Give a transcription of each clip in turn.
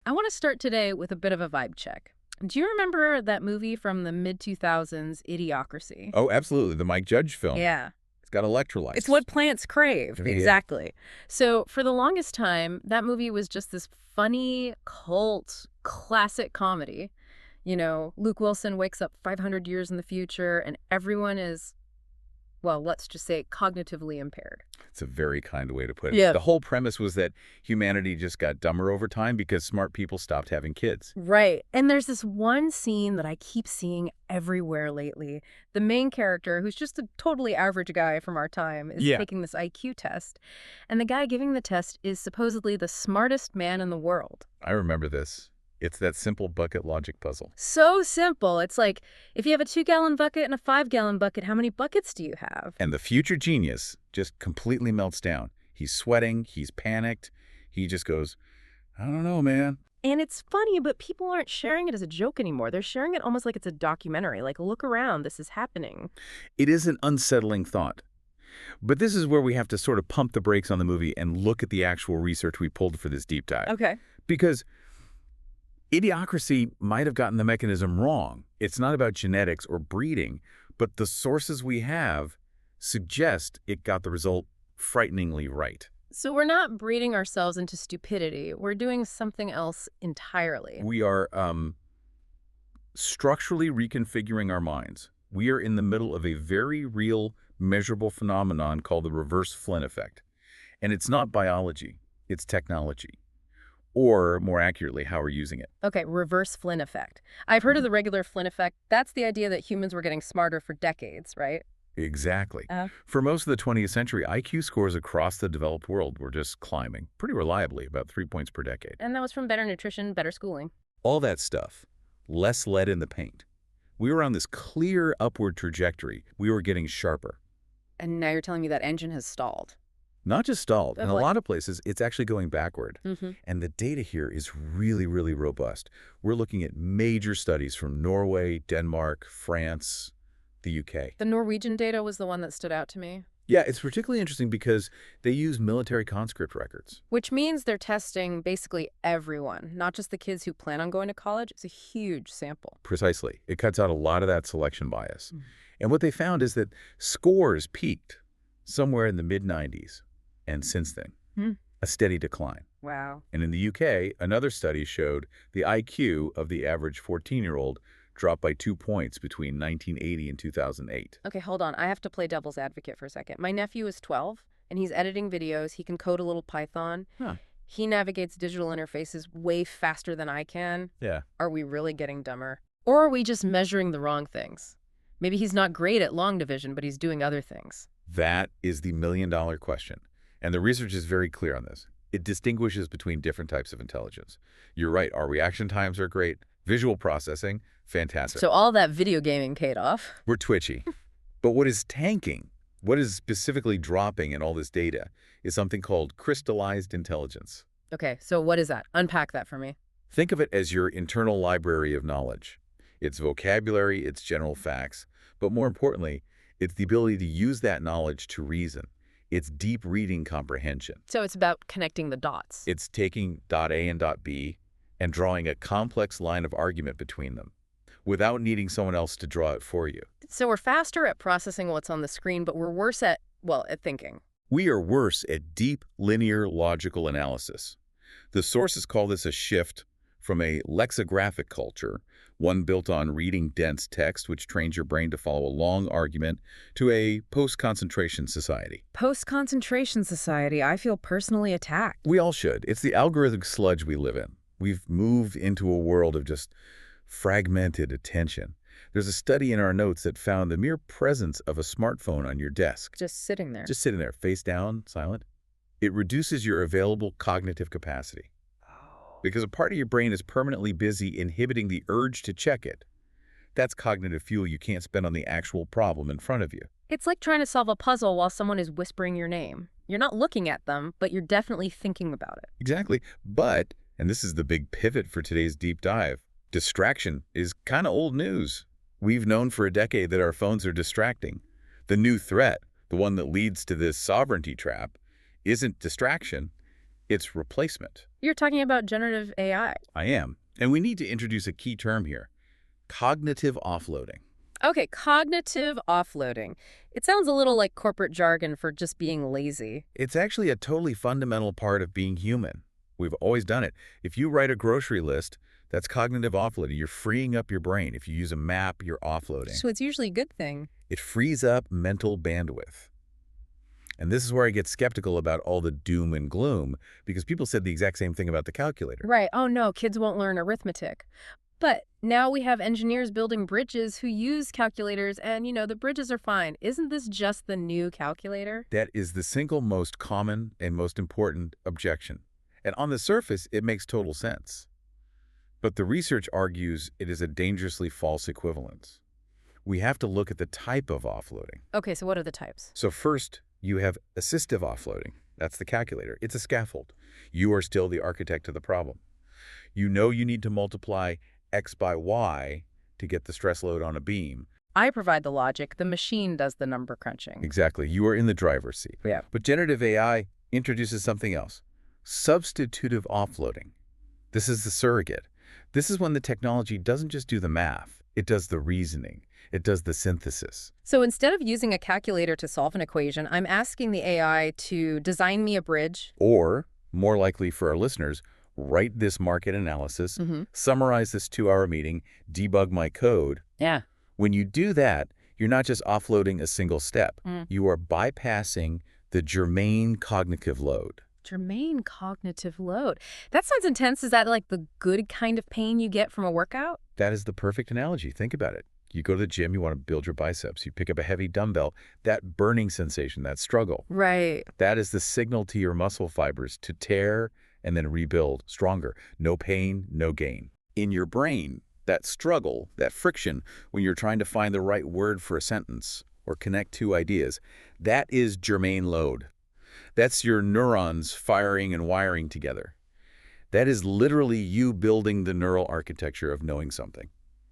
I want to start today with a bit of a vibe check. Do you remember that movie from the mid-2000s, Idiocracy? Oh, absolutely. The Mike Judge film. Yeah. It's got It's electrolytes. what plants crave. Yeah. Exactly. So for the longest time, that movie was just this funny, cult, classic comedy. You know, Luke Wilson wakes up 500 years in the future and everyone is, well, let's just say cognitively impaired. It's a very kind way to put it. Yeah. The whole premise was that humanity just got dumber over time because smart people stopped having kids. Right. And there's this one scene that I keep seeing everywhere lately. The main character, who's just a totally average guy from our time, is Yeah. taking this IQ test. And the guy giving the test is supposedly the smartest man in the world. I remember this. It's that simple bucket logic puzzle. So simple. It's like, if you have a 2-gallon bucket and a 5-gallon bucket, how many buckets do you have? And the future genius just completely melts down. He's sweating. He's panicked. He just goes, I don't know, man. And it's funny, but people aren't sharing it as a joke anymore. They're sharing it almost like it's a documentary. Like, look around, this is happening. It is an unsettling thought. But this is where we have to sort of pump the brakes on the movie and look at the actual research we pulled for this deep dive. Okay. Because Idiocracy might have gotten the mechanism wrong. It's not about genetics or breeding, but the sources we have suggest it got the result frighteningly right. So we're not breeding ourselves into stupidity. We're doing something else entirely. We are structurally reconfiguring our minds. We are in the middle of a very real, measurable phenomenon called the reverse Flynn Effect. And it's not biology, it's technology. Or, more accurately, how we're using it. Okay, reverse Flynn effect. I've heard of the regular Flynn effect. That's the idea that humans were getting smarter for decades, right? Exactly. For most of the 20th century, IQ scores across the developed world were just climbing, pretty reliably, about 3 points per decade. And that was from better nutrition, better schooling. All that stuff, less lead in the paint. We were on this clear upward trajectory. We were getting sharper. And now you're telling me that engine has stalled. Not just stalled. In a Like- lot of places, it's actually going backward. And the data here is really, really robust. We're looking at major studies from Norway, Denmark, France, the UK. The Norwegian data was the one that stood out to me. Yeah, it's particularly interesting because they use military conscript records. Which means they're testing basically everyone, not just the kids who plan on going to college. It's a huge sample. Precisely. It cuts out a lot of that selection bias. And what they found is that scores peaked somewhere in the mid-90s. And since then, a steady decline. Wow. And in the UK, another study showed the IQ of the average 14-year-old dropped by 2 points between 1980 and 2008. Okay, hold on. I have to play devil's advocate for a second. My nephew is 12, and he's editing videos. He can code a little Python. Huh. He navigates digital interfaces way faster than I can. Yeah. Are we really getting dumber? Or are we just measuring the wrong things? Maybe he's not great at long division, but he's doing other things. That is the million-dollar question. And the research is very clear on this. It distinguishes between different types of intelligence. You're right, our reaction times are great. Visual processing, fantastic. So all that video gaming paid off. We're twitchy. But what is tanking, what is specifically dropping in all this data, is something called crystallized intelligence. Okay, so what is that? Unpack that for me. Think of it as your internal library of knowledge. It's vocabulary, it's general facts, but more importantly, it's the ability to use that knowledge to reason. It's deep reading comprehension. So it's about connecting the dots. It's taking dot A and dot B and drawing a complex line of argument between them without needing someone else to draw it for you. So we're faster at processing what's on the screen, but we're worse at, well, at thinking. We are worse at deep linear logical analysis. The sources call this a shift from a lexicographic culture, one built on reading dense text, which trains your brain to follow a long argument, to a post-concentration society. Post-concentration society, I feel personally attacked. We all should. It's the algorithmic sludge we live in. We've moved into a world of just fragmented attention. There's a study in our notes that found the mere presence of a smartphone on your desk, Just sitting there. just sitting there, face down, silent, it reduces your available cognitive capacity. Because a part of your brain is permanently busy inhibiting the urge to check it. That's cognitive fuel you can't spend on the actual problem in front of you. It's like trying to solve a puzzle while someone is whispering your name. You're not looking at them, but you're definitely thinking about it. Exactly. But, and this is the big pivot for today's deep dive, distraction is kind of old news. We've known for a decade that our phones are distracting. The new threat, the one that leads to this sovereignty trap, isn't distraction, Its replacement. You're talking about generative AI. I am. And we need to introduce a key term here: cognitive offloading. Okay, cognitive offloading. It sounds a little like corporate jargon for just being lazy. It's actually a totally fundamental part of being human. We've always done it. If you write a grocery list, that's cognitive offloading. You're freeing up your brain. If you use a map, you're offloading. So it's usually a good thing. It frees up mental bandwidth. And this is where I get skeptical about all the doom and gloom, because people said the exact same thing about the calculator. Right. Oh no, kids won't learn arithmetic. But now we have engineers building bridges who use calculators and, the bridges are fine. Isn't this just the new calculator? That is the single most common and most important objection. And on the surface, it makes total sense. But the research argues it is a dangerously false equivalence. We have to look at the type of offloading. Okay, so what are the types? So first, you have assistive offloading. That's the calculator. It's a scaffold. You are still the architect of the problem. You know you need to multiply X by Y to get the stress load on a beam. I provide the logic. The machine does the number crunching. Exactly. You are in the driver's seat. Yeah. But generative AI introduces something else: substitutive offloading. This is the surrogate. This is when the technology doesn't just do the math. It does the reasoning. It does the synthesis. So instead of using a calculator to solve an equation, I'm asking the AI to design me a bridge. Or, more likely for our listeners, write this market analysis, summarize this 2-hour meeting, debug my code. Yeah. When you do that, you're not just offloading a single step. You are bypassing the germane cognitive load. Germane cognitive load. That sounds intense. Is that like the good kind of pain you get from a workout? That is the perfect analogy. Think about it. You go to the gym, you want to build your biceps. You pick up a heavy dumbbell. That burning sensation, that struggle. Right. That is the signal to your muscle fibers to tear and then rebuild stronger. No pain, no gain. In your brain, that struggle, that friction, when you're trying to find the right word for a sentence or connect two ideas, that is germane load. That's your neurons firing and wiring together. That is literally you building the neural architecture of knowing something.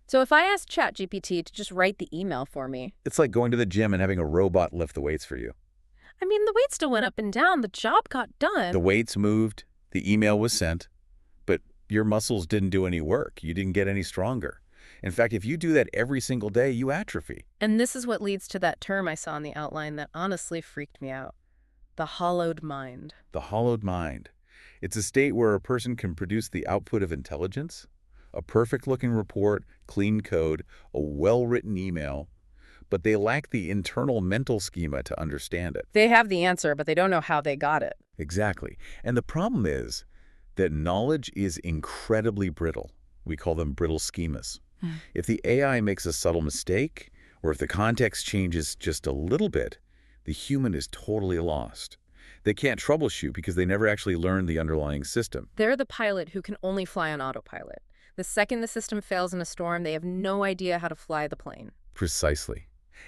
So if I asked ChatGPT to just write the email for me. It's like going to the gym and having a robot lift the weights for you. I mean, the weight still went up and down. The job got done. The weights moved, the email was sent, but your muscles didn't do any work. You didn't get any stronger. In fact, if you do that every single day, you atrophy. And this is what leads to that term I saw in the outline that honestly freaked me out. The hollowed mind. The hollowed mind. It's a state where a person can produce the output of intelligence, a perfect-looking report, clean code, a well-written email, but they lack the internal mental schema to understand it. They have the answer, but they don't know how they got it. Exactly. And the problem is that knowledge is incredibly brittle. We call them brittle schemas. If the AI makes a subtle mistake, or if the context changes just a little bit, the human is totally lost. They can't troubleshoot because they never actually learned the underlying system. They're the pilot who can only fly on autopilot. The second the system fails in a storm, they have no idea how to fly the plane. Precisely.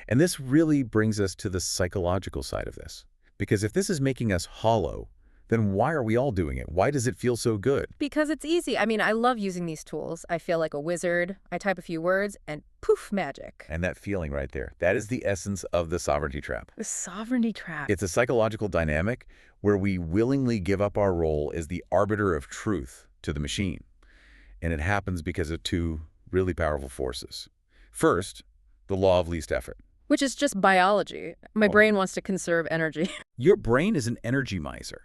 And this really brings us to the psychological side of this. Because if this is making us hollow, then why are we all doing it? Why does it feel so good? Because it's easy. I mean, I love using these tools. I feel like a wizard. I type a few words and poof, magic. And that feeling right there, that is the essence of the sovereignty trap. The sovereignty trap. It's a psychological dynamic where we willingly give up our role as the arbiter of truth to the machine. And it happens because of two really powerful forces. First, the law of least effort. Which is just biology. My brain wants to conserve energy. Your brain is an energy miser.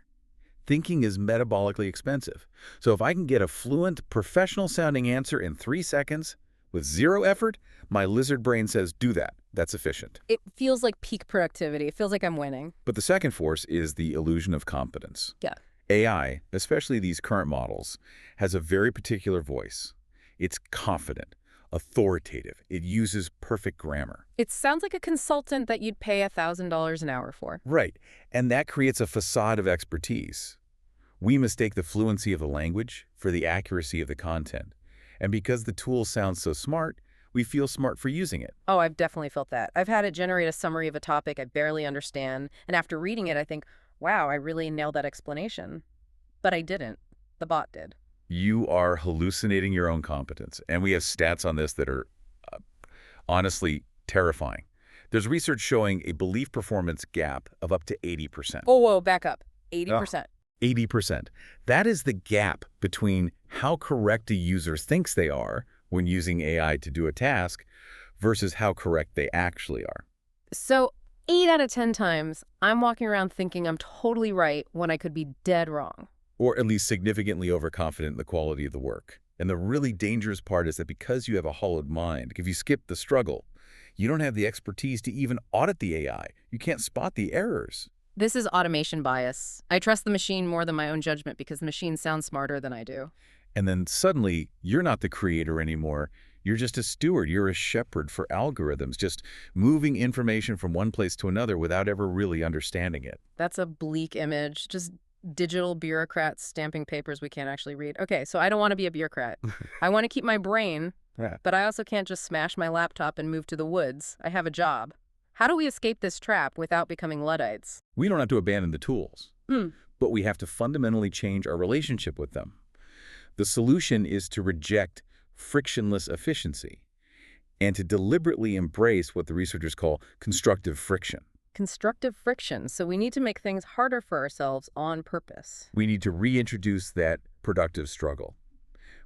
Thinking is metabolically expensive. So if I can get a fluent, professional-sounding answer in 3 seconds with 0 effort, my lizard brain says, do that. That's efficient. It feels like peak productivity. It feels like I'm winning. But the second force is the illusion of competence. Yeah. AI, especially these current models, has a very particular voice. It's confident, authoritative. It uses perfect grammar. It sounds like a consultant that you'd pay $1,000 an hour for. Right. And that creates a facade of expertise. We mistake the fluency of the language for the accuracy of the content. And because the tool sounds so smart, we feel smart for using it. Oh, I've definitely felt that. I've had it generate a summary of a topic I barely understand, and after reading it, I think, wow, I really nailed that explanation. But I didn't. The bot did. You are hallucinating your own competence. And we have stats on this that are honestly terrifying. There's research showing a belief performance gap of up to 80%. Whoa, back up. 80%. 80%. That is the gap between how correct a user thinks they are when using AI to do a task versus how correct they actually are. So 8 out of 10 times, I'm walking around thinking I'm totally right when I could be dead wrong. Or at least significantly overconfident in the quality of the work. And the really dangerous part is that because you have a hollowed mind, if you skip the struggle, you don't have the expertise to even audit the AI. You can't spot the errors. This is automation bias. I trust the machine more than my own judgment because the machine sounds smarter than I do. And then suddenly, you're not the creator anymore. You're just a steward. You're a shepherd for algorithms, just moving information from one place to another without ever really understanding it. That's a bleak image. Just digital bureaucrats stamping papers we can't actually read. Okay, so I don't want to be a bureaucrat. I want to keep my brain, Yeah. but I also can't just smash my laptop and move to the woods. I have a job. How do we escape this trap without becoming Luddites? We don't have to abandon the tools, Hmm. but we have to fundamentally change our relationship with them. The solution is to reject frictionless efficiency and to deliberately embrace what the researchers call constructive friction. Constructive friction. So we need to make things harder for ourselves on purpose. We need to reintroduce that productive struggle.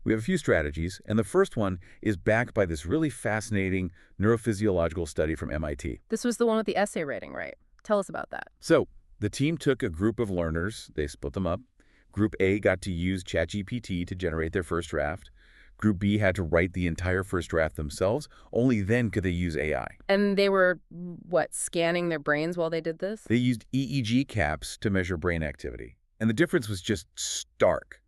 We have a few strategies, and the first one is backed by this really fascinating neurophysiological study from MIT. This was the one with the essay rating, right? Tell us about that. So, the team took a group of learners, they split them up. Group A got to use ChatGPT to generate their first draft. Group B had to write the entire first draft themselves. Only then could they use AI. And they were, what, scanning their brains while they did this? They used EEG caps to measure brain activity. And the difference was just stark.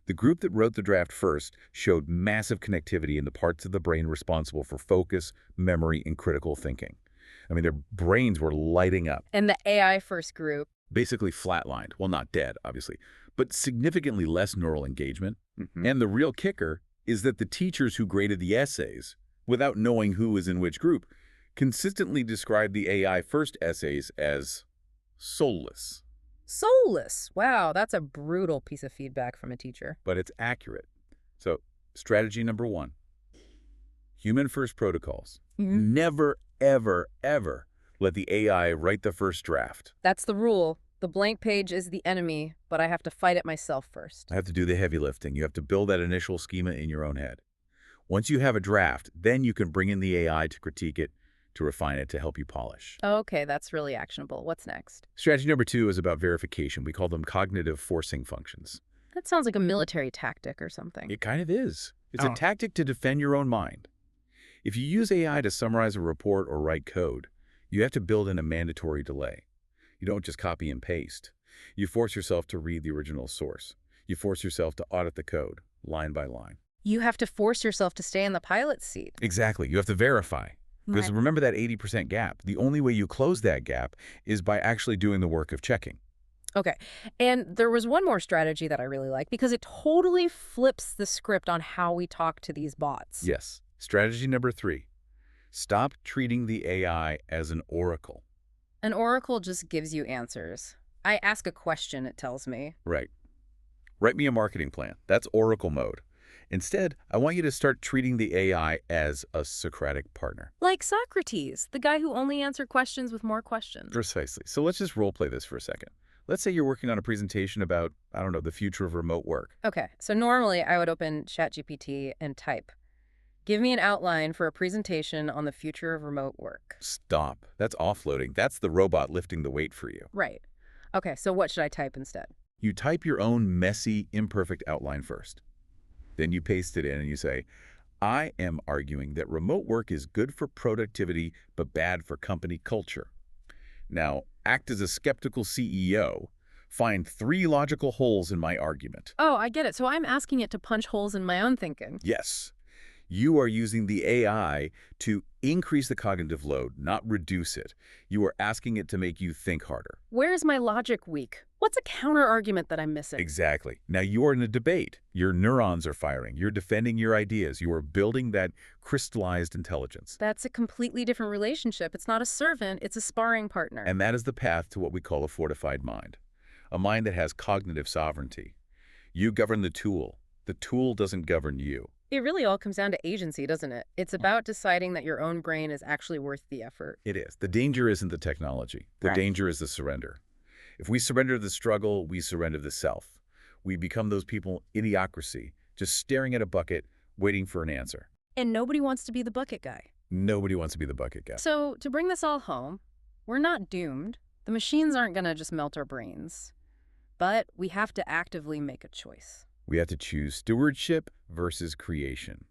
The group that wrote the draft first showed massive connectivity in the parts of the brain responsible for focus, memory, and critical thinking. I mean, their brains were lighting up. And the AI first group. Basically flatlined. Well, not dead, obviously, but significantly less neural engagement. And the real kicker is that the teachers who graded the essays, without knowing who was in which group, consistently described the AI first essays as soulless. Soulless. Wow, that's a brutal piece of feedback from a teacher. But it's accurate. So, strategy number 1, human-first protocols. Never, ever, ever let the AI write the first draft. That's the rule. The blank page is the enemy, but I have to fight it myself first. I have to do the heavy lifting. You have to build that initial schema in your own head. Once you have a draft, then you can bring in the AI to critique it, to refine it, to help you polish. Okay, that's really actionable. What's next? Strategy number 2 is about verification. We call them cognitive forcing functions. That sounds like a military tactic or something. It kind of is. It's a tactic to defend your own mind. If you use AI to summarize a report or write code, you have to build in a mandatory delay. You don't just copy and paste. You force yourself to read the original source. You force yourself to audit the code, line by line. You have to force yourself to stay in the pilot's seat. Exactly. You have to verify. Because remember that 80% gap. The only way you close that gap is by actually doing the work of checking. Okay. And there was one more strategy that I really like because it totally flips the script on how we talk to these bots. Yes. Strategy number 3. Stop treating the AI as an oracle. An oracle just gives you answers. I ask a question, it tells me. Right. Write me a marketing plan. That's oracle mode. Instead, I want you to start treating the AI as a Socratic partner. Like Socrates, the guy who only answered questions with more questions. Precisely. So let's just role play this for a second. Let's say you're working on a presentation about, I don't know, the future of remote work. Okay, so normally I would open ChatGPT and type, give me an outline for a presentation on the future of remote work. Stop. That's offloading. That's the robot lifting the weight for you. Right. Okay, so what should I type instead? You type your own messy, imperfect outline first. Then you paste it in and you say, I am arguing that remote work is good for productivity but bad for company culture. Now, act as a skeptical CEO. Find 3 logical holes in my argument. Oh, I get it. So I'm asking it to punch holes in my own thinking. Yes. You are using the AI to increase the cognitive load, not reduce it. You are asking it to make you think harder. Where's my logic weak? What's a counter-argument that I'm missing? Exactly. Now you're in a debate. Your neurons are firing. You're defending your ideas. You are building that crystallized intelligence. That's a completely different relationship. It's not a servant, it's a sparring partner. And that is the path to what we call a fortified mind. A mind that has cognitive sovereignty. You govern the tool. The tool doesn't govern you. It really all comes down to agency, doesn't it? It's about deciding that your own brain is actually worth the effort. It is. The danger isn't the technology. The Right. danger is the surrender. If we surrender to the struggle, we surrender to the self. We become those people, idiocracy, just staring at a bucket, waiting for an answer. And nobody wants to be the bucket guy. Nobody wants to be the bucket guy. So, to bring this all home, we're not doomed. The machines aren't going to just melt our brains. But we have to actively make a choice. We have to choose stewardship versus creation.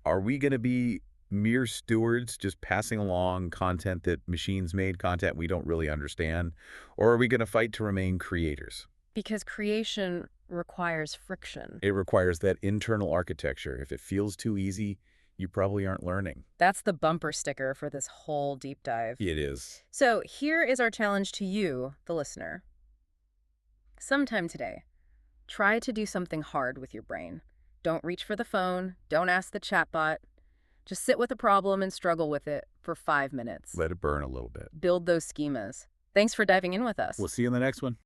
Are we going to be mere stewards, just passing along content that machines made, content we don't really understand? Or are we going to fight to remain creators? Because creation requires friction. It requires that internal architecture. If it feels too easy, you probably aren't learning. That's the bumper sticker for this whole deep dive. It is. So here is our challenge to you, the listener. Sometime today, try to do something hard with your brain. Don't reach for the phone. Don't ask the chatbot. Just sit with a problem and struggle with it for 5 minutes. Let it burn a little bit. Build those schemas. Thanks for diving in with us. We'll see you in the next one.